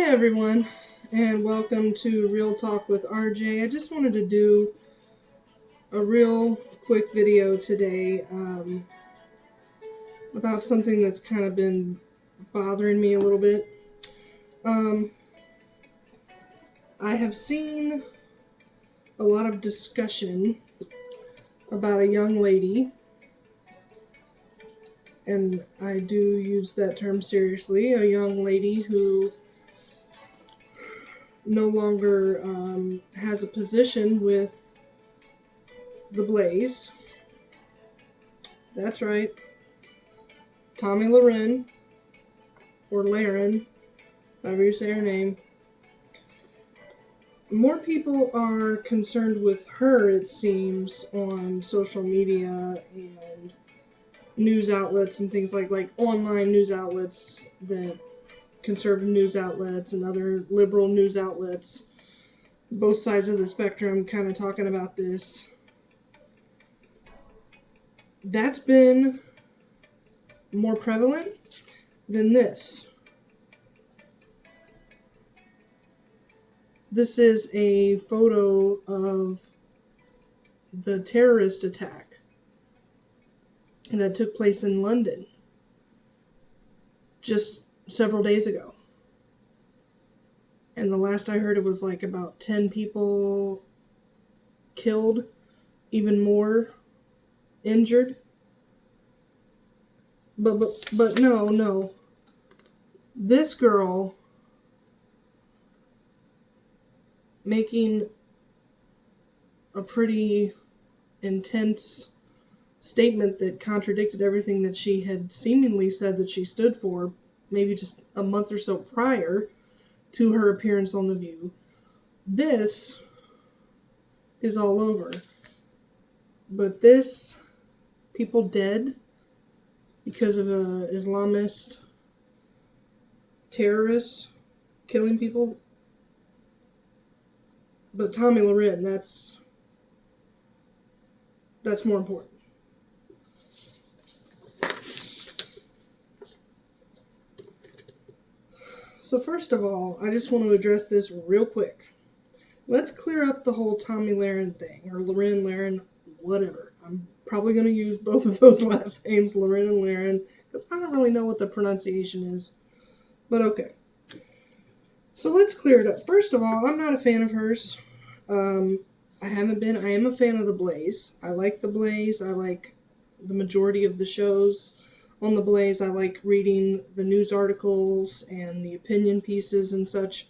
everyone, and welcome to Real Talk with RJ. I just wanted to do a real quick video today about something that's kind of been bothering me a little bit. I have seen a lot of discussion about a young lady, and I do use that term seriously, a young lady who no longer has a position with the Blaze. That's right. Tomi Lahren, or Lahren, however you say her name. More people are concerned with her, it seems, on social media and news outlets and things like online news outlets, that conservative news outlets and other liberal news outlets, both sides of the spectrum, kind of talking about this. That's been more prevalent than this. This is a photo of the terrorist attack that took place in London just several days ago. And the last I heard, it was like about 10 people killed, even more injured. But no. This girl making a pretty intense statement that contradicted everything that she had seemingly said that she stood for maybe just a month or so prior to her appearance on The View. This is all over. But this, people dead because of an Islamist terrorist killing people. But Tomi Lahren, that's more important. So first of all, I just want to address this real quick. Let's clear up the whole Tomi Lahren thing, or Lahren, whatever. I'm probably going to use both of those last names, Lahren and Lahren, because I don't really know what the pronunciation is. But okay. So let's clear it up. First of all, I'm not a fan of hers. I haven't been. I am a fan of The Blaze. I like The Blaze. I like the majority of the shows on The Blaze. I like reading the news articles and the opinion pieces and such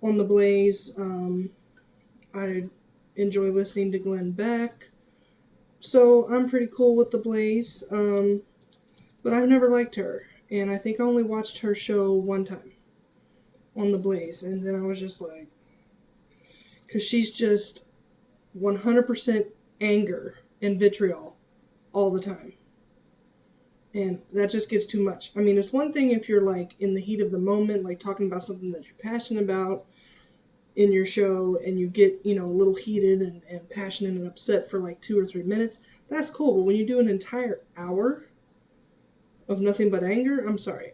on The Blaze. I enjoy listening to Glenn Beck. So I'm pretty cool with The Blaze. But I've never liked her. And I think I only watched her show one time on The Blaze. And then I was just like, because she's just 100% anger and vitriol all the time. And that just gets too much. I mean, it's one thing if you're like in the heat of the moment, like talking about something that you're passionate about in your show, and you get, a little heated and passionate and upset for like 2 or 3 minutes. That's cool. But when you do an entire hour of nothing but anger, I'm sorry.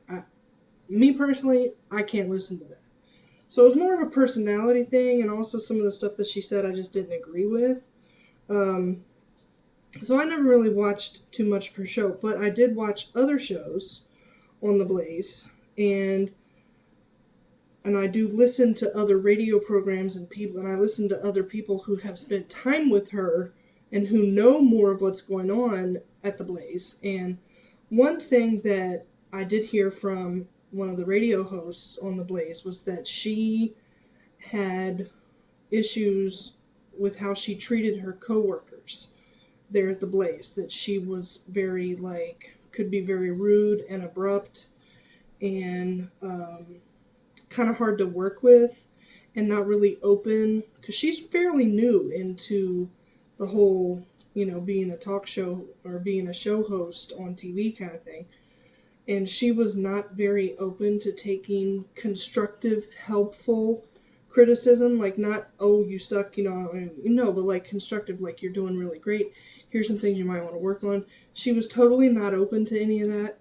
Me personally, I can't listen to that. So it was more of a personality thing, and also some of the stuff that she said I just didn't agree with. So I never really watched too much of her show, but I did watch other shows on The Blaze, and I do listen to other radio programs and people, and I listen to other people who have spent time with her and who know more of what's going on at The Blaze. And one thing that I did hear from one of the radio hosts on The Blaze was that she had issues with how she treated her coworkers there at The Blaze, that she was very, could be very rude and abrupt and kind of hard to work with and not really open, because she's fairly new into the whole, being a talk show or being a show host on TV kind of thing. And she was not very open to taking constructive, helpful criticism, like not, oh, you suck, but like constructive, like you're doing really great. Here's some things you might want to work on. She was totally not open to any of that.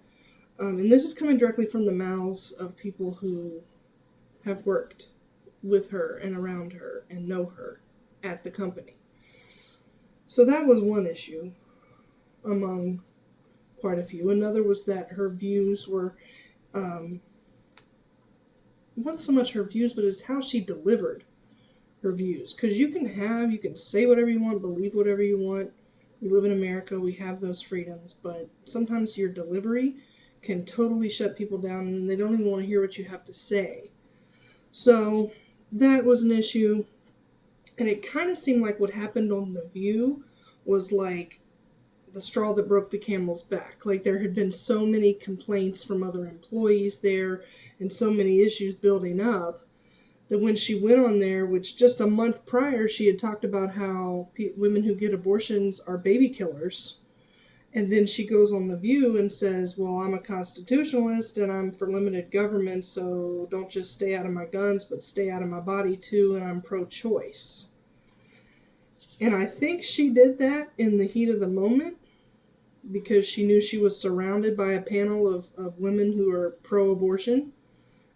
And this is coming directly from the mouths of people who have worked with her and around her and know her at the company. So that was one issue among quite a few. Another was that her views were, not so much her views, but it's how she delivered her views. Because you can say whatever you want, believe whatever you want. We live in America, we have those freedoms, but sometimes your delivery can totally shut people down and they don't even want to hear what you have to say. So that was an issue. And it kind of seemed like what happened on The View was like the straw that broke the camel's back. Like there had been so many complaints from other employees there and so many issues building up that when she went on there, which just a month prior she had talked about how women who get abortions are baby killers, and then she goes on The View and says, well, I'm a constitutionalist and I'm for limited government, so don't just stay out of my guns, but stay out of my body too, and I'm pro-choice. And I think she did that in the heat of the moment because she knew she was surrounded by a panel of women who are pro-abortion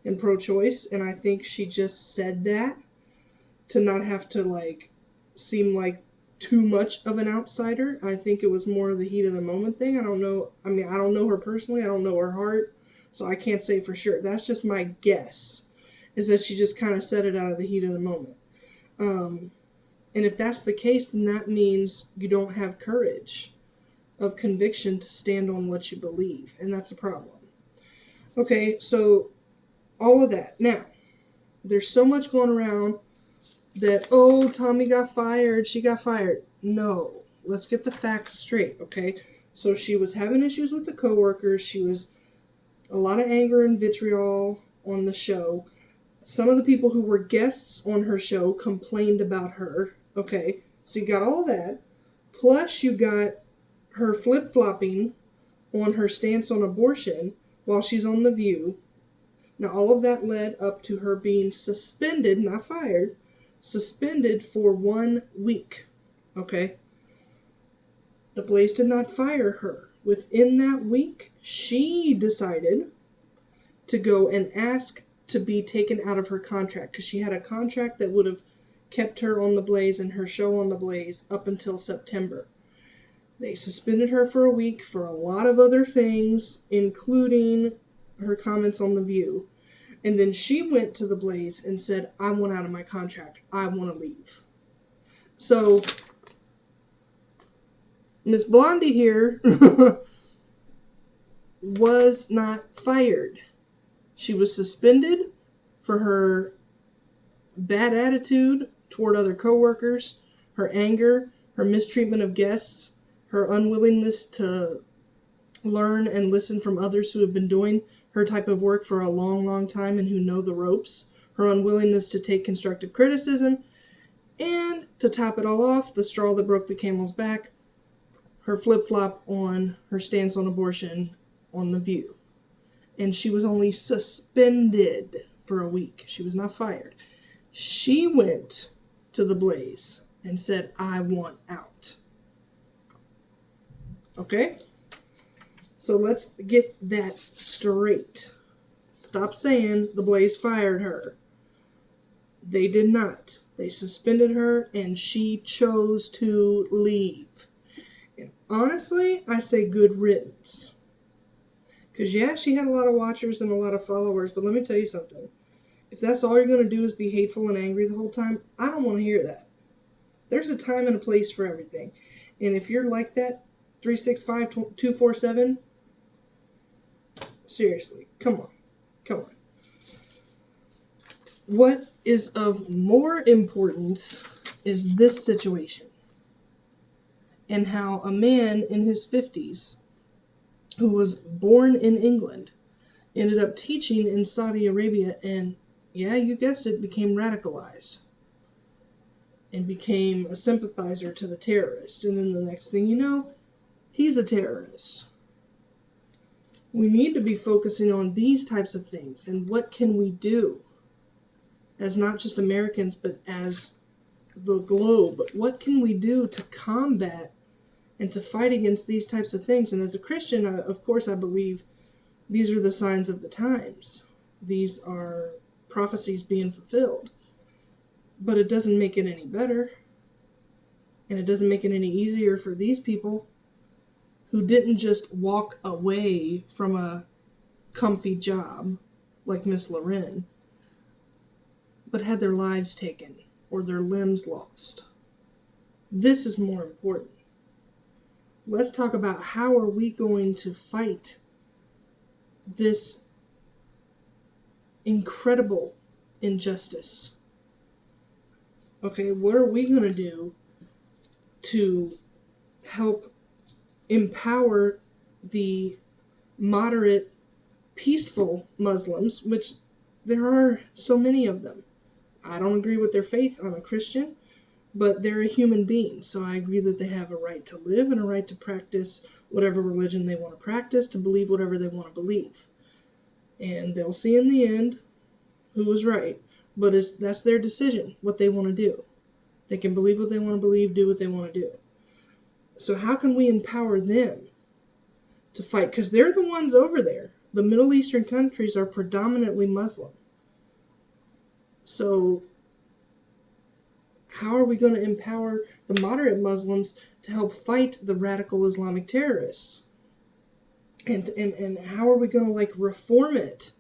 and pro-choice, and I think she just said that to not have to seem like too much of an outsider. I think it was more of the heat of the moment thing. I don't know. I mean, I don't know her personally. I don't know her heart, so I can't say for sure. That's just my guess, is that she just kind of said it out of the heat of the moment. And if that's the case, then that means you don't have courage of conviction to stand on what you believe, and that's a problem. Okay, so all of that. Now, there's so much going around that, oh, Tomi got fired, she got fired. No, let's get the facts straight, okay? So she was having issues with the coworkers. She was a lot of anger and vitriol on the show. Some of the people who were guests on her show complained about her, okay? So you got all that, plus you got her flip-flopping on her stance on abortion while she's on The View. Now, all of that led up to her being suspended, not fired, suspended for 1 week, okay? The Blaze did not fire her. Within that week, she decided to go and ask to be taken out of her contract because she had a contract that would have kept her on The Blaze and her show on The Blaze up until September. They suspended her for a week for a lot of other things, including her comments on The View. And then she went to The Blaze and said, I want out of my contract. I want to leave. So, Miss Blondie here was not fired. She was suspended for her bad attitude toward other coworkers, her anger, her mistreatment of guests, her unwillingness to learn and listen from others who have been doing her type of work for a long, long time and who know the ropes, her unwillingness to take constructive criticism, and to top it all off, the straw that broke the camel's back, her flip-flop on her stance on abortion on The View. And she was only suspended for a week. She was not fired. She went to The Blaze and said, I want out. Okay? So let's get that straight. Stop saying The Blaze fired her. They did not. They suspended her and she chose to leave. And honestly, I say good riddance. Because yeah, she had a lot of watchers and a lot of followers, but let me tell you something. If that's all you're going to do is be hateful and angry the whole time, I don't want to hear that. There's a time and a place for everything. And if you're like that, 365, 247, seriously, come on. Come on. What is of more importance is this situation and how a man in his 50s who was born in England ended up teaching in Saudi Arabia and, yeah, you guessed it, became radicalized and became a sympathizer to the terrorist. And then the next thing you know, he's a terrorist. We need to be focusing on these types of things and what can we do as not just Americans but as the globe. What can we do to combat and to fight against these types of things? And as a Christian, of course, I believe these are the signs of the times. These are prophecies being fulfilled. But it doesn't make it any better. And it doesn't make it any easier for these people who didn't just walk away from a comfy job like Miss Lahren, but had their lives taken or their limbs lost. This is more important. Let's talk about how are we going to fight this incredible injustice. Okay, what are we going to do to help empower the moderate, peaceful Muslims, which there are so many of them. I don't agree with their faith. I'm a Christian, but they're a human being, so I agree that they have a right to live and a right to practice whatever religion they want to practice, to believe whatever they want to believe. And they'll see in the end who was right, but that's their decision, what they want to do. They can believe what they want to believe, do what they want to do. So how can we empower them to fight? Because they're the ones over there. The Middle Eastern countries are predominantly Muslim. So how are we going to empower the moderate Muslims to help fight the radical Islamic terrorists? And how are we going to like reform it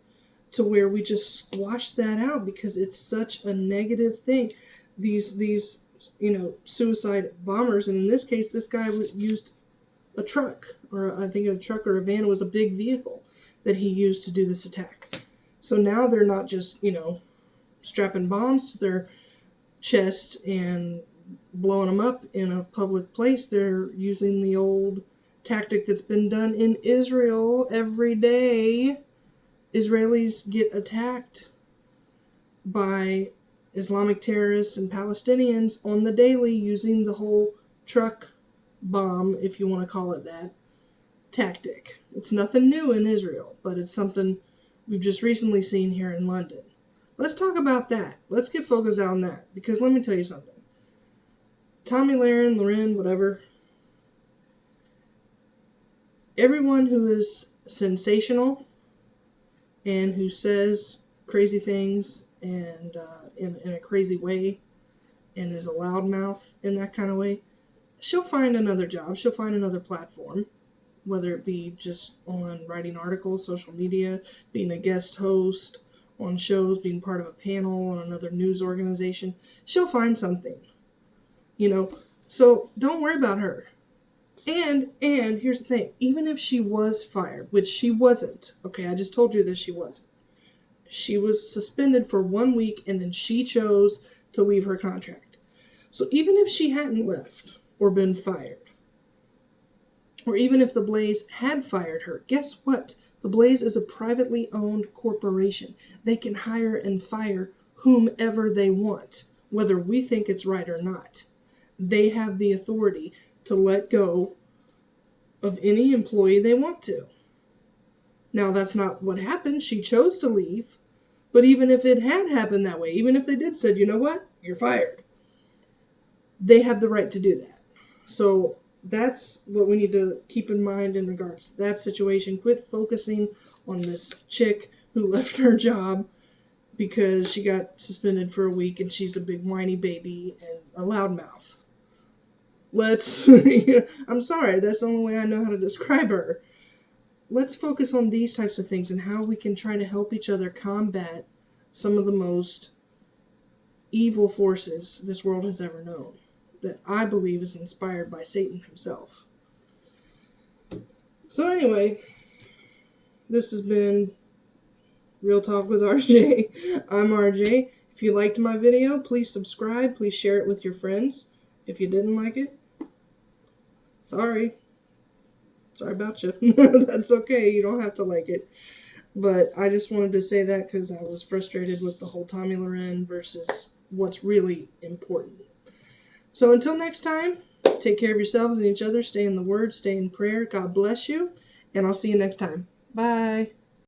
to where we just squash that out, because it's such a negative thing. These suicide bombers, and in this case this guy used a truck, or I think a truck or a van was a big vehicle that he used to do this attack. So now they're not just, strapping bombs to their chest and blowing them up in a public place. They're using the old tactic that's been done in Israel every day. Israelis get attacked by Islamic terrorists and Palestinians on the daily using the whole truck bomb, if you want to call it that, tactic. It's nothing new in Israel, but it's something we've just recently seen here in London. Let's talk about that. Let's get focused on that, because let me tell you something. Tomi Lahren, whatever, everyone who is sensational and who says crazy things and in a crazy way and is a loudmouth in that kind of way, she'll find another job. She'll find another platform, whether it be just on writing articles, social media, being a guest host on shows, being part of a panel on another news organization. She'll find something, so don't worry about her. And here's the thing, even if she was fired, which she wasn't, okay, I just told you that she wasn't. She was suspended for 1 week, and then she chose to leave her contract. So even if she hadn't left or been fired, or even if the Blaze had fired her, guess what? The Blaze is a privately owned corporation. They can hire and fire whomever they want, whether we think it's right or not. They have the authority to let go of any employee they want to. Now, that's not what happened. She chose to leave. But even if it had happened that way, even if they did said, you know what, you're fired, they have the right to do that. So that's what we need to keep in mind in regards to that situation. Quit focusing on this chick who left her job because she got suspended for a week and she's a big whiny baby and a loudmouth. I'm sorry, that's the only way I know how to describe her. Let's focus on these types of things and how we can try to help each other combat some of the most evil forces this world has ever known, that I believe is inspired by Satan himself. So anyway, this has been Real Talk with RJ. I'm RJ. If you liked my video, please subscribe. Please share it with your friends. If you didn't like it, sorry about you. That's okay. You don't have to like it. But I just wanted to say that because I was frustrated with the whole Tomi Lahren versus what's really important. So until next time, take care of yourselves and each other. Stay in the Word. Stay in prayer. God bless you. And I'll see you next time. Bye.